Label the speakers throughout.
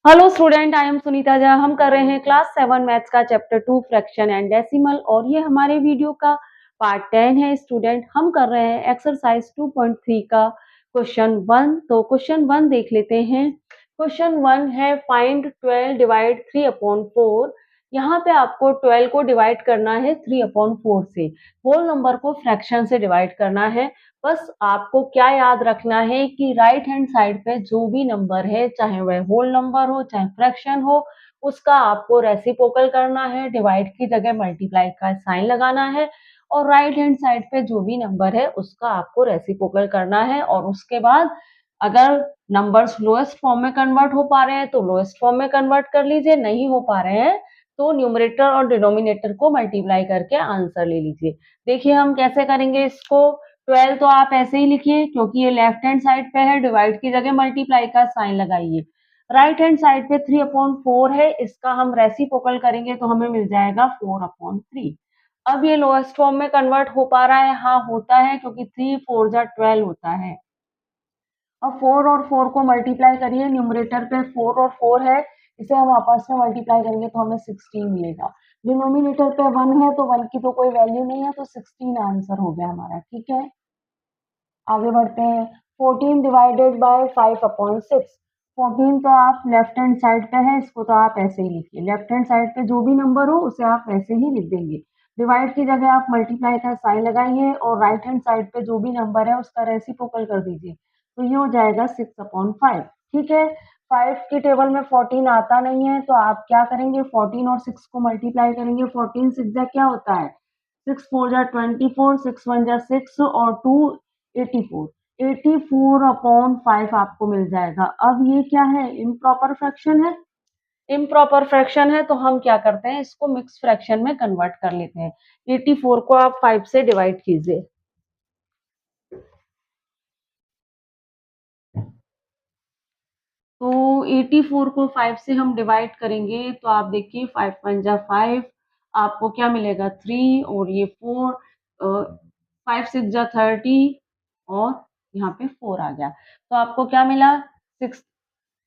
Speaker 1: Hello student, I am Sunita Jha. हम कर रहे हैं क्लास 7 मैथ्स का चैप्टर 2 फ्रैक्शन एंड डेसिमल और ये हमारे वीडियो का पार्ट 10 है। स्टूडेंट, हम कर रहे हैं एक्सरसाइज 2.3 का क्वेश्चन 1। तो क्वेश्चन 1 देख लेते हैं। क्वेश्चन 1 है फाइंड 12 डिवाइड 3 अपॉन 4। यहाँ पे आपको 12 को डिवाइड करना है 3 अपॉन 4 से। होल नंबर को फ्रैक्शन से डिवाइड करना है। बस आपको क्या याद रखना है कि राइट हैंड साइड पे जो भी नंबर है, चाहे वह होल नंबर हो चाहे फ्रैक्शन हो, उसका आपको रेसिप्रोकल करना है। डिवाइड की जगह मल्टीप्लाई का साइन लगाना है और राइट हैंड साइड पे जो भी नंबर है उसका आपको रेसिप्रोकल करना है। और उसके बाद अगर नंबर्स लोएस्ट फॉर्म में कन्वर्ट हो पा रहे हैं तो लोएस्ट फॉर्म में कन्वर्ट कर लीजिए, नहीं हो पा रहे हैं तो न्यूमरेटर और डिनोमिनेटर को मल्टीप्लाई करके आंसर ले लीजिए। देखिए हम कैसे करेंगे इसको। 12 तो आप ऐसे ही लिखिए क्योंकि ये लेफ्ट हैंड साइड पे है, डिवाइड की जगह मल्टीप्लाई का साइन लगाइए। राइट हैंड साइड पे 3 अपॉन 4 है, इसका हम रेसिप्रोकल करेंगे तो हमें मिल जाएगा 4 अपॉन 3। अब ये लोएस्ट फॉर्म में कन्वर्ट हो पा रहा है, हाँ होता है क्योंकि 3 4 जा 12 होता है। अब 4 और 4 को मल्टीप्लाई करिए, न्यूमरेटर पे 4 और 4 है, इसे हम आपस में मल्टीप्लाई करेंगे तो हमें 16 मिलेगा। डिनोमिनेटर पे 1 है तो 1 की तो कोई वैल्यू नहीं है, तो 16 आंसर हो गया हमारा। ठीक है, आगे बढ़ते हैं। 14 डिवाइडेड बाय 5 अपॉन 6। 14 तो आप लेफ्ट हैंड साइड पे है, इसको तो आप ऐसे ही लिखिए। लेफ्ट हैंड साइड पे जो भी नंबर हो उसे आप ऐसे ही लिख देंगे। डिवाइड की जगह आप मल्टीप्लाई का साइन लगाइए और राइट हैंड साइड पे जो भी नंबर है उसका रेसिप्रोकल कर दीजिए, तो ये हो जाएगा 6 अपॉन 5। ठीक है, 5 की टेबल में 14 आता नहीं है तो आप क्या करेंगे, 14 और 6 को मल्टीप्लाई करेंगे। 14 6 जा क्या होता है, 6 4 जा 24, 6 1 जा 6 और 2 84। 84 अपॉन 5 आपको मिल जाएगा। अब ये क्या है, इम्प्रॉपर फ्रैक्शन है। इम्प्रॉपर फ्रैक्शन है तो हम क्या करते हैं, इसको मिक्स फ्रैक्शन में कन्वर्ट कर लेते हैं। 84 को आप 5 से डिवाइड कीजिए। तो 84 को 5 से हम डिवाइड करेंगे तो आप देखिए 5 1 जा 5, आपको क्या मिलेगा 3 और ये 4, 5 6 जा 30 और यहाँ पे 4 आ गया। तो आपको क्या मिला 6।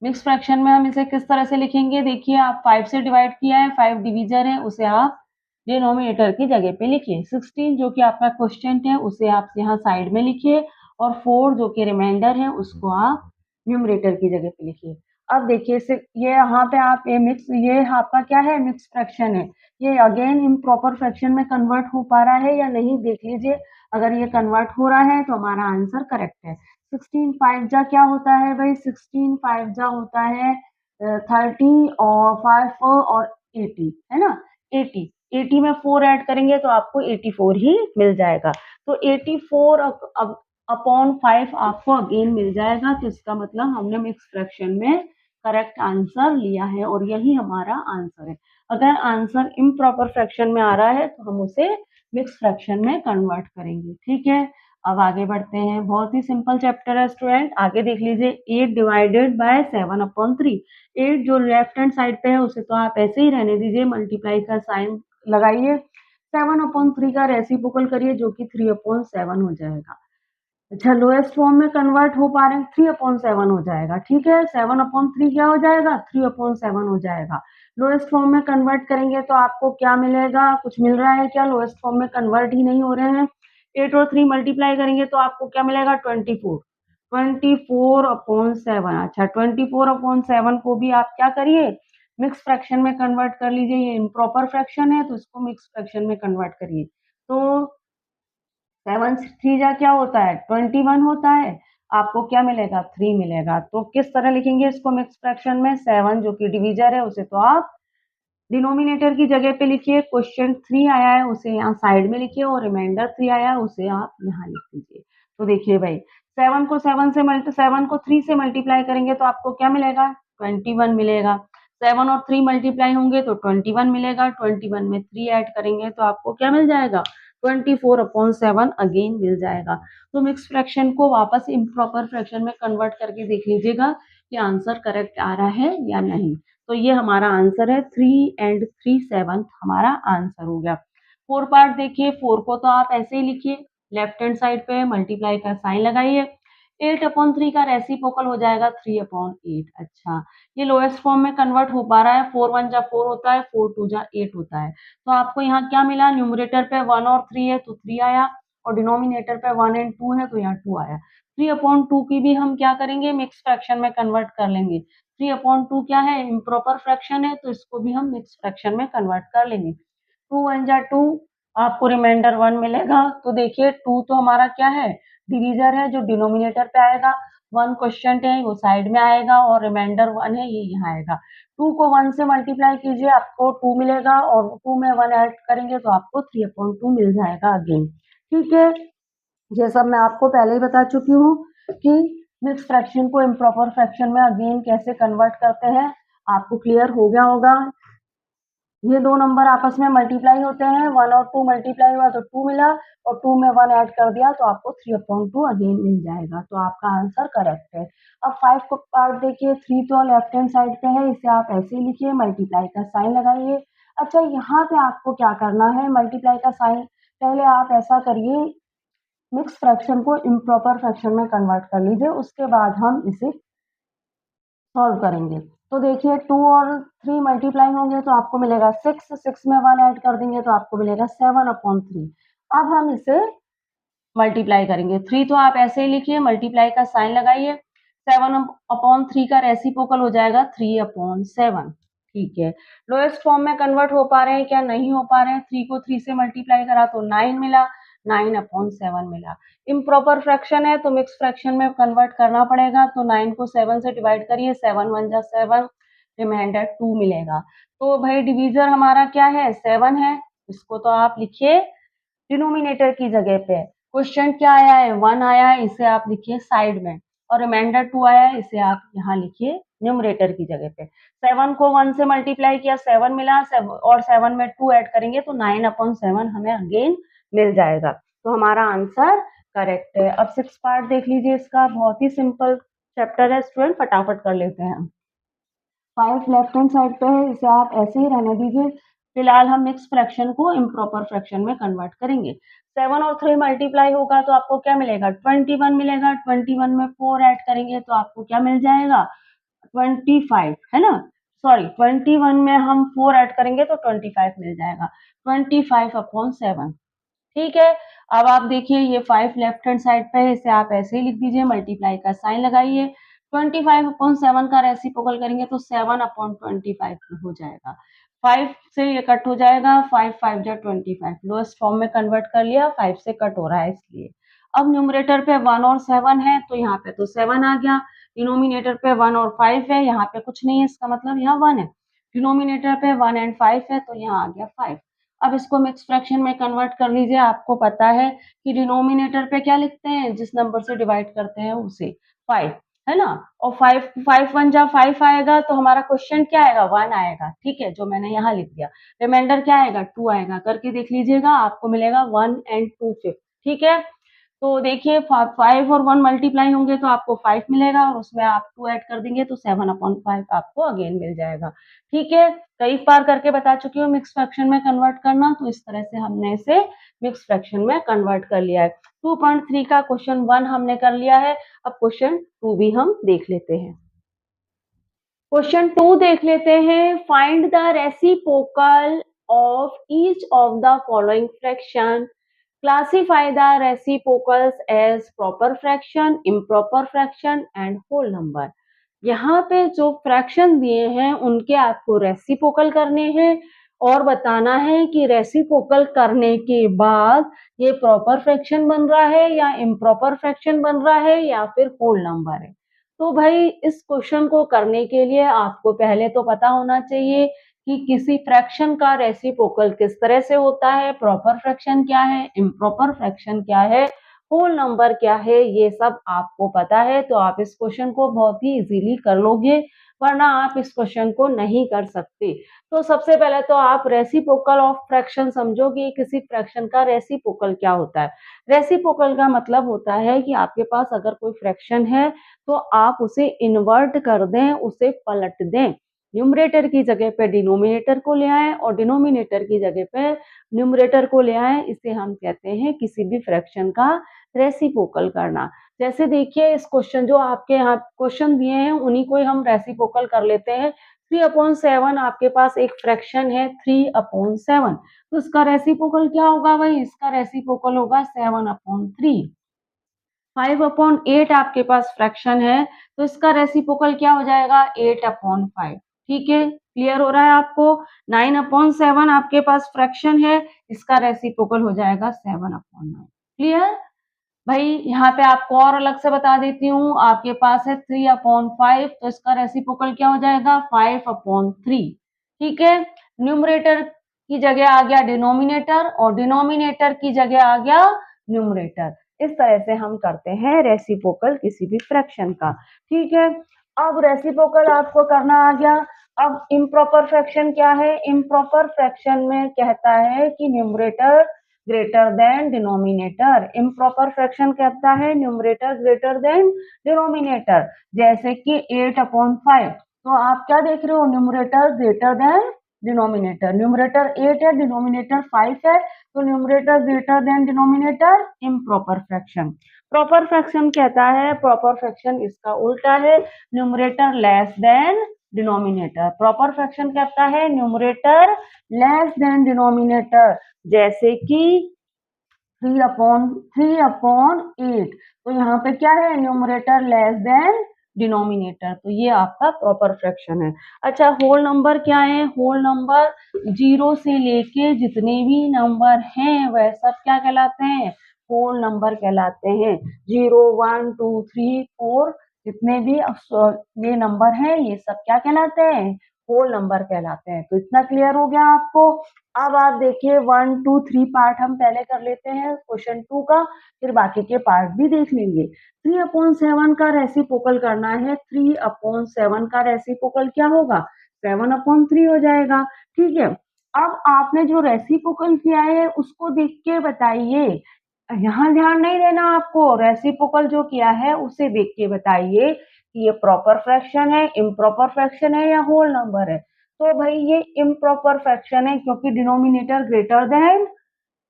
Speaker 1: मिक्स फ्रैक्शन में हम इसे किस तरह से लिखेंगे, देखिए आप 5 से डिवाइड किया है, 5 डिवीजर है, उसे आप डिनोमिनेटर की जगह पे लिखिए। 16 जो कि आपका क्वेश्चन है उसे आप यहाँ साइड में लिखिए और 4 जो कि रिमाइंडर है उसको आप न्यूमरेटर की जगह पे लिखिए। अब देखिए ये यहाँ पे आप ये आपका क्या है, मिक्स फ्रैक्शन है। ये अगेन इम्प्रॉपर फ्रैक्शन में कन्वर्ट हो पा रहा है या नहीं देख लीजिए। अगर ये कन्वर्ट हो रहा है तो हमारा आंसर करेक्ट है। 16 5 जा क्या होता है भाई, 16 5 जा होता है 30 और 5 और 80 है ना। 80 80 में 4 ऐड करेंगे तो आपको 84 ही मिल जाएगा। तो 84 अपॉन 5 आपको अगेन मिल जाएगा। तो इसका मतलब हमने मिक्स फ्रैक्शन में करेक्ट आंसर लिया है और यही हमारा आंसर है। अगर आंसर इम्प्रॉपर फ्रैक्शन में आ रहा है तो हम उसे मिक्स फ्रैक्शन में कन्वर्ट करेंगे। ठीक है, अब आगे बढ़ते हैं। बहुत ही सिंपल चैप्टर है स्टूडेंट, आगे देख लीजिए। 8 डिवाइडेड बाय 7 अपॉन 3। 8 जो लेफ्ट हैंड साइड पे है उसे तो आप ऐसे ही रहने दीजिए, मल्टीप्लाई का साइन लगाइए। 7 अपॉन 3 का रेसिप्रोकल करिए जो कि 3 अपॉन 7 हो जाएगा। अच्छा, लोएस्ट फॉर्म में कन्वर्ट हो पा रहे हैं, 3 अपॉन 7 हो जाएगा। ठीक है, 7 अपॉन 3 क्या हो जाएगा, 3 अपॉन 7 हो जाएगा। लोएस्ट फॉर्म में कन्वर्ट करेंगे तो आपको क्या मिलेगा, कुछ मिल रहा है क्या, लोएस्ट फॉर्म में कन्वर्ट ही नहीं हो रहे हैं। 8 और 3 मल्टीप्लाई करेंगे तो आपको क्या मिलेगा, 24। 24 अपॉन 7। अच्छा, 24 अपॉन 7 को भी आप क्या करिए, मिक्स फ्रैक्शन में कन्वर्ट कर लीजिए। ये इम्प्रॉपर फ्रैक्शन है तो इसको मिक्स फ्रैक्शन में कन्वर्ट करिए। तो 7 3 जा क्या होता है, 21 होता है। आपको क्या मिलेगा, 3 मिलेगा। तो किस तरह लिखेंगे इसको मिक्स फ्रैक्शन में, 7 जो कि डिवीजर है उसे तो आप डिनोमिनेटर की जगह पे लिखिए। क्वेश्चन 3 आया है उसे यहाँ साइड में लिखिए और रिमाइंडर 3 आया है उसे आप यहाँ लिख दीजिए। तो देखिए भाई, 7 को 3 से मल्टीप्लाई करेंगे तो आपको क्या मिलेगा, 21 मिलेगा। 7 और 3 मल्टीप्लाई होंगे तो 21 मिलेगा। 21 में 3 ऐड करेंगे तो आपको क्या मिल जाएगा, 24 अपॉन 7 अगेन मिल जाएगा। तो मिक्स फ्रैक्शन को वापस इम्प्रॉपर फ्रैक्शन में कन्वर्ट करके देख लीजिएगा कि आंसर करेक्ट आ रहा है या नहीं। तो ये हमारा आंसर है 3 एंड 3/7 हमारा आंसर हो गया। 4 पार्ट देखिए, 4 को तो आप ऐसे ही लिखिए, लेफ्ट हैंड साइड पे मल्टीप्लाई का साइन लगाइए। 8/3 का रेसिप्रोकल हो जाएगा 3/8। अच्छा, ये लोएस्ट फॉर्म में कन्वर्ट हो पा रहा है, 4 1 जा 4 होता है, 4 2 जा 8 होता है। तो आपको यहाँ क्या मिला, न्यूमरेटर पे 1 और 3 है तो 3 आया, और डिनोमिनेटर पे 1 एंड 2 है तो यहाँ 2 आया। 3/2 की भी हम क्या करेंगे, मिक्स फ्रैक्शन में कन्वर्ट कर लेंगे। 3/2 क्या है, इम्प्रॉपर फ्रैक्शन है, तो इसको भी हम मिक्स फ्रैक्शन में कन्वर्ट कर लेंगे। 2 1 जा 2, आपको रिमाइंडर 1 मिलेगा। तो देखिए 2 तो हमारा क्या है, डिवीजर है, जो डिनोमिनेटर पे आएगा। 1 क्वोशिएंट है, वो साइड में आएगा, और रिमाइंडर 1 है, ये यहाँ आएगा। 2 को 1 से मल्टीप्लाई कीजिए, आपको 2 मिलेगा, और 2 में 1 ऐड करेंगे तो आपको 3/2 मिल जाएगा अगेन। ठीक है, ये सब मैं आपको पहले ही बता चुकी हूँ कि मिक्स फ्रैक्शन को इम्प्रॉपर फ्रैक्शन में अगेन कैसे कन्वर्ट करते हैं, आपको क्लियर हो गया होगा। ये दो नंबर आपस में मल्टीप्लाई होते हैं, 1 और 2 मल्टीप्लाई हुआ तो 2 मिला, और 2 में 1 ऐड कर दिया तो आपको 3/2 अगेन मिल जाएगा। तो आपका आंसर करेक्ट है। अब 5 को पार्ट देखिए, 3 तो लेफ्ट हैंड साइड पे है, इसे आप ऐसे ही लिखिए, मल्टीप्लाई का साइन लगाइए। अच्छा, यहाँ पे आपको क्या करना है, मल्टीप्लाई का साइन पहले आप ऐसा करिए, मिक्स फ्रैक्शन को इम्प्रॉपर फ्रैक्शन में कन्वर्ट कर लीजिए, उसके बाद हम इसे सॉल्व करेंगे। तो देखिए 2 और 3 मल्टीप्लाई होंगे तो आपको मिलेगा 6, 6 में 1 ऐड कर देंगे तो आपको मिलेगा 7/3। अब हम इसे मल्टीप्लाई करेंगे। 3 तो आप ऐसे ही लिखिए, मल्टीप्लाई का साइन लगाइए। 7/3 का रेसिप्रोकल हो जाएगा 3/7। ठीक है, लोएस्ट फॉर्म में कन्वर्ट हो पा रहे हैं क्या, नहीं हो पा रहे हैं। 3 को 3 से मल्टीप्लाई करा तो 9 मिला, 9/7 मिला। इम्प्रॉपर फ्रैक्शन है तो मिक्स फ्रैक्शन में कन्वर्ट करना पड़ेगा, तो 9 को 7 से डिवाइड करिए, 7 1 जा 7, रिमाइंडर 2 मिलेगा। तो भाई डिवीजर हमारा क्या है, 7 है, इसको तो आप लिखिए डिनोमिनेटर की जगह पे। क्वेश्चन क्या आया है, 1 आया है, इसे आप लिखिए साइड में, और रिमाइंडर 2 आया है, इसे आप यहाँ लिखिए न्यूमरेटर की जगह पे। 7 को 1 से मल्टीप्लाई किया, 7 मिला, और 7 में 2 ऐड करेंगे तो 9/7 हमें अगेन मिल जाएगा। तो हमारा आंसर करेक्ट है। अब 6 पार्ट देख लीजिए, इसका बहुत ही सिंपल चैप्टर है स्टूडेंट, फटाफट कर लेते हैं। 5 लेफ्ट हैंड साइड पे है, इसे आप ऐसे ही रहने दीजिए। फिलहाल हम मिक्स फ्रैक्शन को इम्प्रॉपर फ्रैक्शन में कन्वर्ट करेंगे। 7 और 3 मल्टीप्लाई होगा तो आपको क्या मिलेगा, 21 मिलेगा। 21 में 4 ऐड करेंगे तो आपको क्या मिल जाएगा, 25, है ना। सॉरी, 21 में हम 4 ऐड करेंगे तो 25 मिल जाएगा, 25/7। ठीक है, अब आप देखिए ये 5 लेफ्ट हैंड साइड पे है, इसे आप ऐसे ही लिख दीजिए, मल्टीप्लाई का साइन लगाइए। 25/7 का रेसिप्रोकल करेंगे तो 7/25 हो जाएगा। 5 से ये कट हो जाएगा, 5 5 जा 25, लोएस्ट फॉर्म में कन्वर्ट कर लिया, 5 से कट हो रहा है इसलिए। अब न्यूमरेटर पे 1 और 7 है तो यहाँ पे तो 7 आ गया, डिनोमिनेटर पे 1 और 5 है, यहाँ पे कुछ नहीं है, इसका मतलब यहाँ 1 है। डिनोमिनेटर पे 1 एंड 5 है तो यहाँ आ गया 5। अब इसको मिक्स फ्रैक्शन में कन्वर्ट कर लीजिए। आपको पता है कि डिनोमिनेटर पे क्या लिखते हैं, जिस नंबर से डिवाइड करते हैं उसे, 5, है ना। और 5 5 1 जा 5 आएगा तो हमारा क्वेश्चन क्या आएगा, 1 आएगा। ठीक है, जो मैंने यहाँ लिख दिया। रिमाइंडर क्या आएगा, 2 आएगा। करके देख लीजिएगा, आपको मिलेगा 1 एंड 2 5। ठीक है, तो देखिए 5 और 1 मल्टीप्लाई होंगे तो आपको 5 मिलेगा, और उसमें आप 2 ऐड कर देंगे तो 7/5 आपको अगेन मिल जाएगा। ठीक है, कई बार करके बता चुकी हूँ मिक्स फ्रैक्शन में कन्वर्ट करना, तो इस तरह से हमने इसे मिक्स फ्रैक्शन में कन्वर्ट कर लिया है। 2.3 का क्वेश्चन 1 हमने कर लिया है। अब क्वेश्चन 2 भी हम देख लेते हैं। क्वेश्चन 2 देख लेते हैं। Find the reciprocal of each of the following fraction. Classify the reciprocals as proper fraction, improper fraction and whole number। यहाँ पे जो फ्रैक्शन दिए हैं उनके आपको रेसिप्रोकल करने हैं, और बताना है कि रेसिप्रोकल करने के बाद ये प्रॉपर फ्रैक्शन बन रहा है या इम्प्रॉपर फ्रैक्शन बन रहा है या फिर होल नंबर है। तो भाई इस क्वेश्चन को करने के लिए आपको पहले तो पता होना चाहिए कि किसी फ्रैक्शन का रेसिप्रोकल किस तरह से होता है, प्रॉपर फ्रैक्शन क्या है, इम्प्रॉपर फ्रैक्शन क्या है, होल नंबर क्या है, ये सब आपको पता है तो आप इस क्वेश्चन को बहुत ही इजीली कर लोगे, वरना आप इस क्वेश्चन को नहीं कर सकते। तो सबसे पहले तो आप रेसिप्रोकल ऑफ फ्रैक्शन समझोगे, किसी फ्रैक्शन का रेसिप्रोकल क्या होता है। रेसिप्रोकल का मतलब होता है कि आपके पास अगर कोई फ्रैक्शन है तो आप उसे इन्वर्ट कर दें, उसे पलट दें। न्यूमरेटर की जगह पे डिनोमिनेटर को ले आए और डिनोमिनेटर की जगह पे न्यूमरेटर को ले आए, इसे हम कहते हैं किसी भी फ्रैक्शन का रेसिप्रोकल करना। जैसे देखिए इस क्वेश्चन जो आपके यहाँ क्वेश्चन दिए हैं उन्हीं को ही हम रेसिप्रोकल कर लेते हैं। 3/7 आपके पास एक फ्रैक्शन है 3/7 तो इसका रेसिप्रोकल क्या होगा भाई? इसका रेसिप्रोकल होगा 7/3। 5/8 आपके पास फ्रैक्शन है तो इसका रेसिप्रोकल क्या हो जाएगा? 8/5। ठीक है, क्लियर हो रहा है आपको? 9/7 आपके पास फ्रैक्शन है, इसका रेसिप्रोकल हो जाएगा 7/9। क्लियर? भाई यहाँ पे आपको और अलग से बता देती हूँ, आपके पास है 3/5 तो इसका रेसिप्रोकल क्या हो जाएगा? 5/3। ठीक है, न्यूमरेटर की जगह आ गया डिनोमिनेटर और डिनोमिनेटर की जगह आ गया न्यूमरेटर। इस तरह से हम करते हैं रेसिप्रोकल किसी भी फ्रैक्शन का। ठीक है, अब रेसिप्रोकल आपको करना आ गया। अब इम्प्रॉपर फ्रैक्शन क्या है? इम्प्रॉपर फ्रैक्शन में कहता है कि numerator greater than denominator. Improper fraction कहता है न्यूमरेटर ग्रेटर देन डिनोमिनेटर। जैसे कि 8/5 तो आप क्या देख रहे हो? Numerator greater than denominator. Numerator 8 है, डिनोमिनेटर 5 है, तो numerator greater than denominator improper fraction. Proper fraction कहता है, प्रॉपर फ्रैक्शन इसका उल्टा है, numerator less than denominator. Proper fraction कहता है न्यूमरेटर लेस देन डिनोमिनेटर। जैसे कि 3/8 तो यहाँ पे क्या है? Numerator less than denominator. तो ये आपका प्रॉपर फ्रैक्शन है। अच्छा, होल नंबर क्या है? होल नंबर 0 से लेके जितने भी नंबर हैं वह सब क्या कहलाते हैं? होल नंबर कहलाते हैं। 0 1 2 3 4 जितने भी ये नंबर हैं ये सब क्या कहलाते हैं? होल नंबर कहलाते हैं। तो इतना क्लियर हो गया आपको? अब आप देखिए 1 2 3 पार्ट हम पहले कर लेते हैं क्वेश्चन 2 का, फिर बाकी के पार्ट भी देख लेंगे। 3/7 का रेसिप्रोकल करना है। 3/7 का रेसिप्रोकल क्या होगा? 7/3 हो जाएगा। ठीक है, अब आपने जो रेसिप्रोकल किया है उसको देख के बताइए। यहाँ ध्यान नहीं देना आपको, रेसिप्रोकल जो किया है उसे देख के बताइए कि ये प्रॉपर फ्रैक्शन है, इम्प्रॉपर फ्रैक्शन है या होल नंबर है। तो भाई ये इम्प्रॉपर फ्रैक्शन है क्योंकि denominator greater than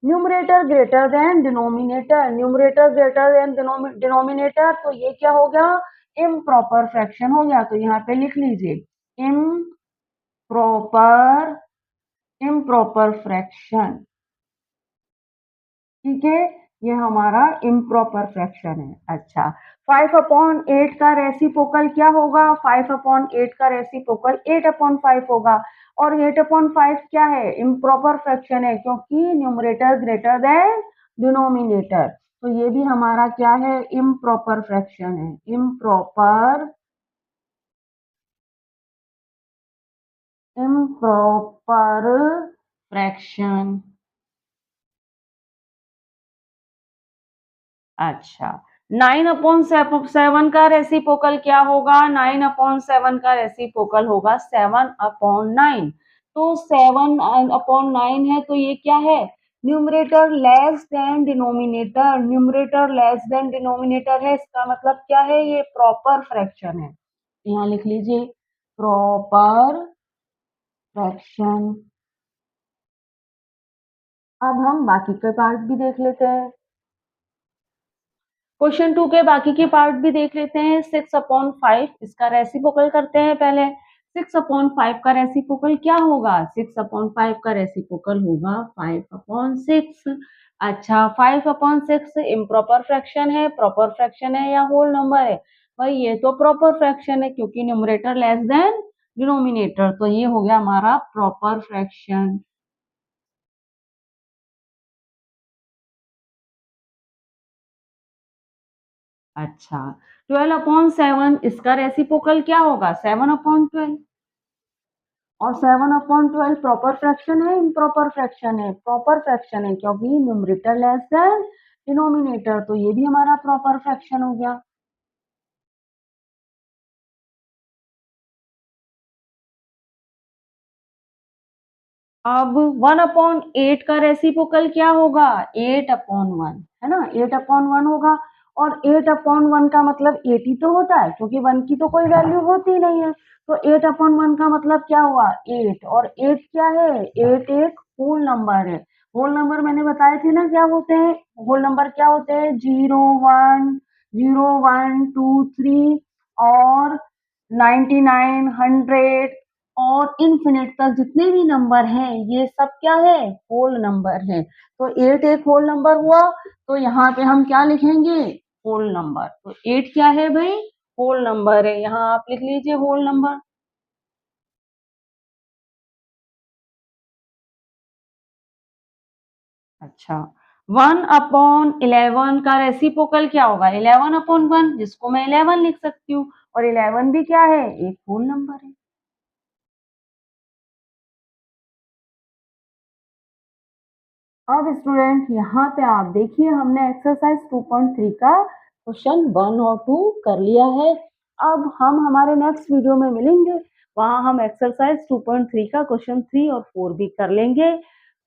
Speaker 1: numerator greater than denominator. Numerator greater than denominator तो ये क्या हो गया? इम्प्रॉपर फ्रैक्शन हो गया। तो यहाँ पे लिख लीजिए इम्प्रॉपर इम्प्रॉपर फ्रैक्शन। ठीक है, ये हमारा इम्प्रॉपर फ्रैक्शन है। अच्छा, 5/8 का रेसिप्रोकल क्या होगा? 5/8 का रेसिप्रोकल 8/5 होगा। और 8/5 क्या है? इम्प्रॉपर फ्रैक्शन है क्योंकि न्यूमरेटर ग्रेटर देन डिनोमिनेटर। तो ये भी हमारा क्या है? इम्प्रॉपर फ्रैक्शन है। Improper improper fraction. अच्छा, 9/7 का रेसिप्रोकल क्या होगा? 9/7 का रेसिप्रोकल होगा 7/9। तो 7/9 है तो ये क्या है? Numerator less than denominator. Numerator less than denominator है, इसका मतलब क्या है? ये प्रॉपर फ्रैक्शन है। यहाँ लिख लीजिए प्रॉपर फ्रैक्शन। अब हम बाकी के पार्ट भी देख लेते हैं। क्वेश्चन 2 के बाकी के पार्ट भी देख लेते हैं। 6/5 इसका रेसिप्रोकल करते हैं पहले। 6/5 का रेसिप्रोकल क्या होगा? 6/5 का रेसिप्रोकल होगा 5/6। अच्छा, 5/6 इम्प्रॉपर फ्रैक्शन है, प्रॉपर फ्रैक्शन है या होल नंबर है? भाई ये तो प्रॉपर फ्रैक्शन है क्योंकि न्यूमरेटर लेस देन डिनोमिनेटर। तो ये हो गया हमारा प्रॉपर फ्रैक्शन। अच्छा, 12/7 इसका रेसिप्रोकल क्या होगा? 7/12। और 7/12 प्रॉपर फ्रैक्शन है, इम्प्रॉपर फ्रैक्शन है? प्रॉपर फ्रैक्शन है क्योंकि न्यूमरेटर लेस देन डिनोमिनेटर। तो ये भी हमारा प्रॉपर फ्रैक्शन हो गया। अब 1/8 का रेसिप्रोकल क्या होगा? 8/1 है ना? 8/1 होगा। और 8/1 का मतलब 8 ही तो होता है क्योंकि 1 की तो कोई वैल्यू होती नहीं है। तो 8/1 का मतलब क्या हुआ? 8। और 8 क्या है? 8 एक होल नंबर है। होल नंबर मैंने बताए थे ना क्या होते हैं? होल नंबर क्या होते हैं? 0 1 0, 1, 2, 3 और 99, 100 और इन्फिनिट तक जितने भी नंबर हैं ये सब क्या है, होल नंबर है। तो 8 एक होल नंबर हुआ, तो यहाँ पे हम क्या लिखेंगे, होल नंबर। तो 8 क्या है भाई, होल नंबर है। यहाँ आप लिख लीजिए होल नंबर। अच्छा, 1/11 का रेसिप्रोकल क्या होगा, 11/1, जिसको मैं 11 लिख सकती हूँ, और 11 भी क्या है, एक होल नंबर है। अब स्टूडेंट यहाँ पे आप देखिए, हमने एक्सरसाइज 2.3 का क्वेश्चन 1 और 2 कर लिया है। अब हम हमारे नेक्स्ट वीडियो में मिलेंगे, वहाँ हम एक्सरसाइज 2.3 का क्वेश्चन 3 और 4 भी कर लेंगे।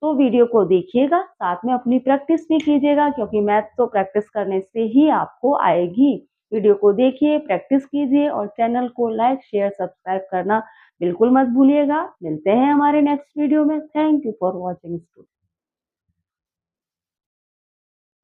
Speaker 1: तो वीडियो को देखिएगा, साथ में अपनी प्रैक्टिस भी कीजिएगा, क्योंकि मैथ तो प्रैक्टिस करने से ही आपको आएगी। वीडियो को देखिए, प्रैक्टिस कीजिए और चैनल को लाइक शेयर सब्सक्राइब करना बिल्कुल मत भूलिएगा। मिलते हैं हमारे नेक्स्ट वीडियो में। Thank you for watching.